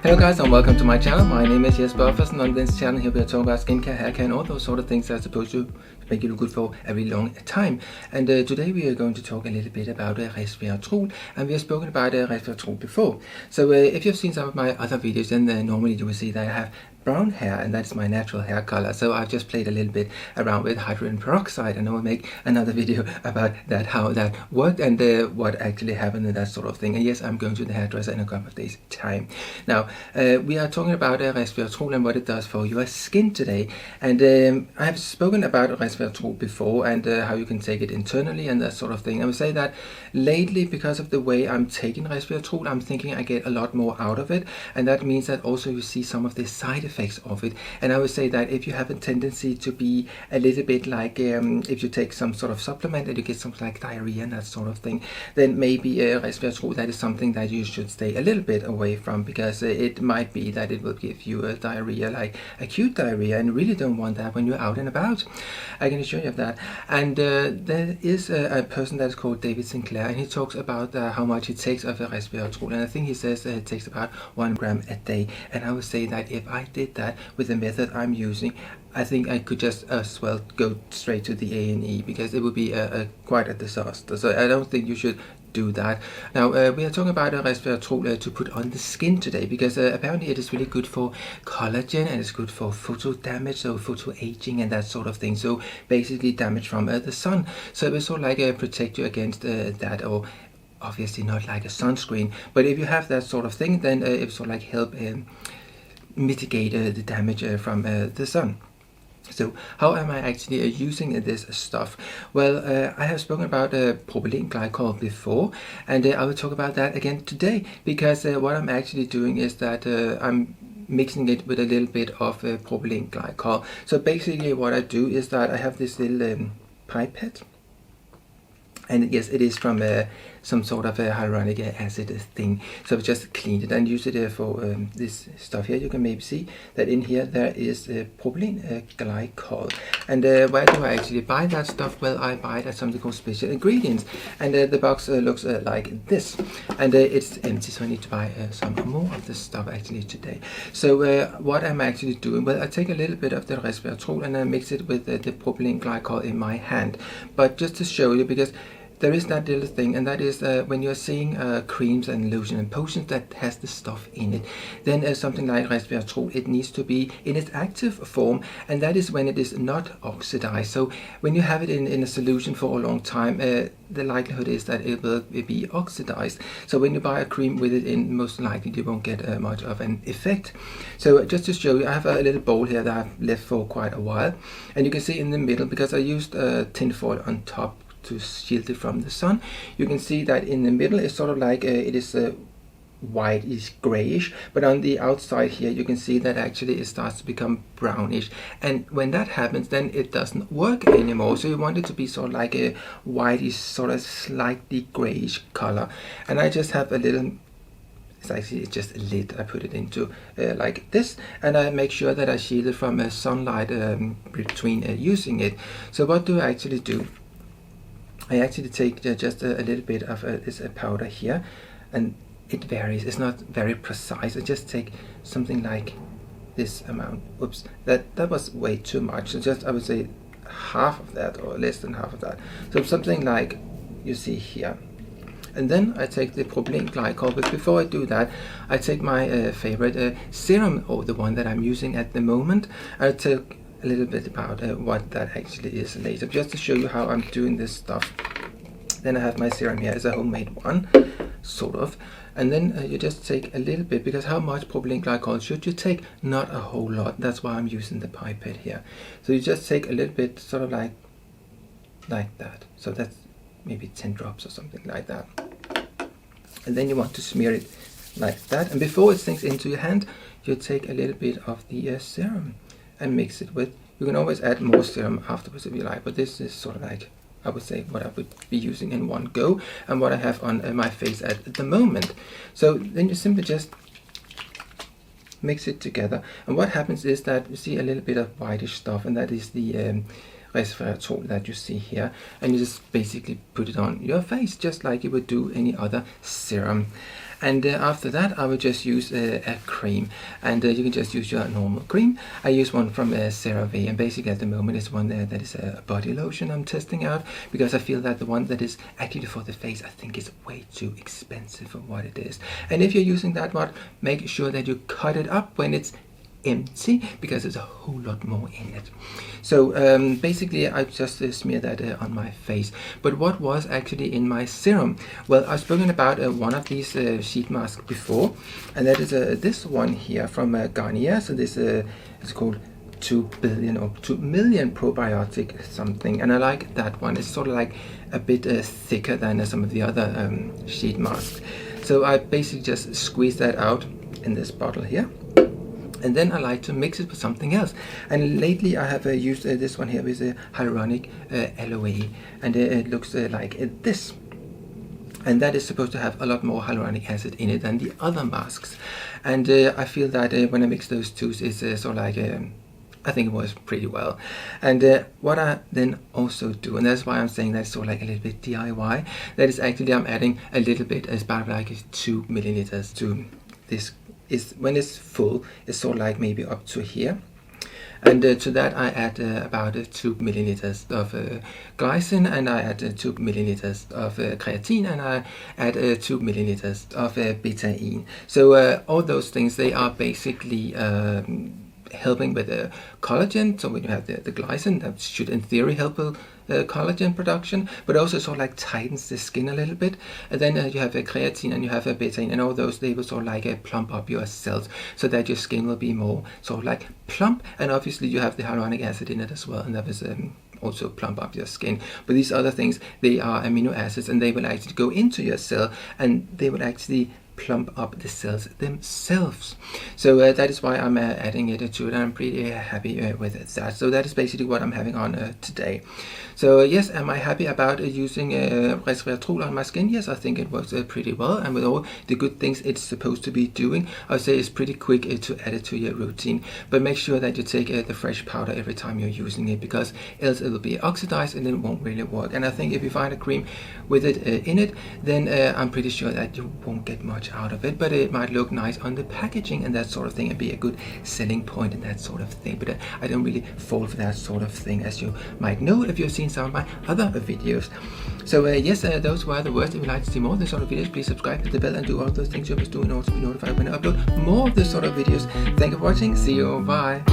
Hello guys and welcome to my channel. My name is Resveratrol, and on this channel here we are talking about skincare, hair care and all those sort of things that are supposed to make you look good for a really long time. And today we are going to talk a little bit about Resveratrol, and we have spoken about Resveratrol before. So if you've seen some of my other videos, then normally you will see that I have brown hair, and that's my natural hair color. So I've just played a little bit around with hydrogen peroxide, and I will make another video about that, how that worked and what actually happened and that sort of thing. And yes, I'm going to the hairdresser in a couple of days time. Now we are talking about Resveratrol and what it does for your skin today. And I have spoken about Resveratrol before and how you can take it internally and that sort of thing. I would say that lately, because of the way I'm taking Resveratrol, I'm thinking I get a lot more out of it, and that means that also you see some of the side effects of it. And I would say that if you have a tendency to be a little bit like if you take some sort of supplement and you get something like diarrhea and that sort of thing, then maybe Resveratrol, that is something that you should stay a little bit away from, because it might be that it will give you a diarrhea, like acute diarrhea, and you really don't want that when you're out and about. I can assure you of that. And there is a person that's called David Sinclair, and he talks about how much he takes of a Resveratrol, and I think he says it takes about 1 gram a day. And I would say that if I did that with the method I'm using, I think I could just as well go straight to the A&E, because it would be quite a disaster. So I don't think you should do that. Now we are talking about a Resveratrol to put on the skin today, because apparently it is really good for collagen, and it's good for photo damage, so photo aging and that sort of thing. So basically damage from the sun. So it will sort of like protect you against that, or obviously not like a sunscreen, but if you have that sort of thing, then it will sort of like help mitigate the damage from the sun. So how am I actually using this stuff? Well, I have spoken about propylene glycol before, and I will talk about that again today, because what I'm actually doing is that I'm mixing it with a little bit of propylene glycol. So basically what I do is that I have this little pipette, and yes, it is from some sort of a hyaluronic acid thing. So I just cleaned it and used it for this stuff here. You can maybe see that in here there is propylene glycol. And where do I actually buy that stuff? Well, I buy it at something called Special Ingredients, and the box looks like this, and it's empty, so I need to buy some more of this stuff actually today. So what I'm actually doing, well, I take a little bit of the Resveratrol and I mix it with the propylene glycol in my hand. But just to show you, because there is that little thing, and that is when you're seeing creams and lotion and potions that has the stuff in it, then something like Resveratrol, it needs to be in its active form, and that is when it is not oxidized. So when you have it in a solution for a long time, the likelihood is that it will be oxidized. So when you buy a cream with it in, most likely you won't get much of an effect. So just to show you, I have a little bowl here that I've left for quite a while, and you can see in the middle, because I used tin foil on top to shield it from the sun, you can see that in the middle it's sort of like it is whitish grayish, but on the outside here you can see that actually it starts to become brownish, and when that happens, then it doesn't work anymore. So you want it to be sort of like a whitish, sort of slightly grayish color. And I just have a little, it's actually just a lid I put it into like this, and I make sure that I shield it from sunlight between using it. So what do I actually do? I actually take just a little bit of this powder here, and it varies, it's not very precise. I just take something like this amount. Oops, that was way too much. So just, I would say half of that, or less than half of that. So something like you see here. And then I take the propylene glycol, but before I do that, I take my favorite serum, or the one that I'm using at the moment. I take a little bit about what that actually is later, just to show you how I'm doing this stuff. Then I have my serum here, it's a homemade one, sort of. And then you just take a little bit, because how much propylene glycol should you take? Not a whole lot. That's why I'm using the pipette here. So you just take a little bit, sort of like that. So that's maybe 10 drops or something like that. And then you want to smear it like that. And before it sinks into your hand, you take a little bit of the serum and mix it with. You can always add more serum afterwards if you like, but this is sort of like, I would say, what I would be using in one go, and what I have on my face at the moment. So then you simply just mix it together, and what happens is that you see a little bit of whitish stuff, and that is the Resveratrol that you see here, and you just basically put it on your face just like you would do any other serum. And after that, I will just use a cream, and you can just use your normal cream. I use one from CeraVe, and basically at the moment it's one that is a body lotion I'm testing out, because I feel that the one that is actually for the face, I think is way too expensive for what it is. And if you're using that one, make sure that you cut it up when it's empty, because there's a whole lot more in it. So basically I just smear that on my face. But what was actually in my serum? Well, I've spoken about one of these sheet masks before, and that is this one here from Garnier. So this is called 2 billion or 2 million probiotic something, and I like that one. It's sort of like a bit thicker than some of the other sheet masks. So I basically just squeeze that out in this bottle here, and then I like to mix it with something else. And lately I have used this one here with hyaluronic aloe, and it looks like this. And that is supposed to have a lot more hyaluronic acid in it than the other masks. And I feel that when I mix those two, it's sort of like I think it works pretty well. And what I then also do, and that's why I'm saying that's sort of like a little bit DIY, that is actually I'm adding a little bit, it's about like 2 milliliters to this. Is when it's full, it's sort of like maybe up to here. And to that I add about 2 milliliters of glycine, and I add 2 milliliters of creatine, and I add 2 milliliters of betaine. So all those things, they are basically helping with the collagen. So when you have the glycine, that should in theory help with collagen production, but also sort of like tightens the skin a little bit. And then you have a creatine and you have a betaine, and all those, they will sort of like plump up your cells so that your skin will be more sort of like plump. And obviously you have the hyaluronic acid in it as well, and that was also plump up your skin. But these other things, they are amino acids, and they will actually go into your cell, and they will actually plump up the cells themselves. So that is why I'm adding it to it, and I'm pretty happy with that. So that is basically what I'm having on today. So yes, am I happy about using Resveratrol on my skin? Yes, I think it works pretty well, and with all the good things it's supposed to be doing, I would say it's pretty quick to add it to your routine. But make sure that you take the fresh powder every time you're using it, because else it will be oxidized and it won't really work. And I think if you find a cream with it in it, then I'm pretty sure that you won't get much out of it, but it might look nice on the packaging and that sort of thing, and be a good selling point and that sort of thing. But I don't really fall for that sort of thing, as you might know if you've seen some of my other videos. So yes, those were the words. If you'd like to see more of this sort of videos, please subscribe, hit the bell, and do all those things you must do in order to be notified when I upload more of this sort of videos. Thank you for watching. See you. Bye.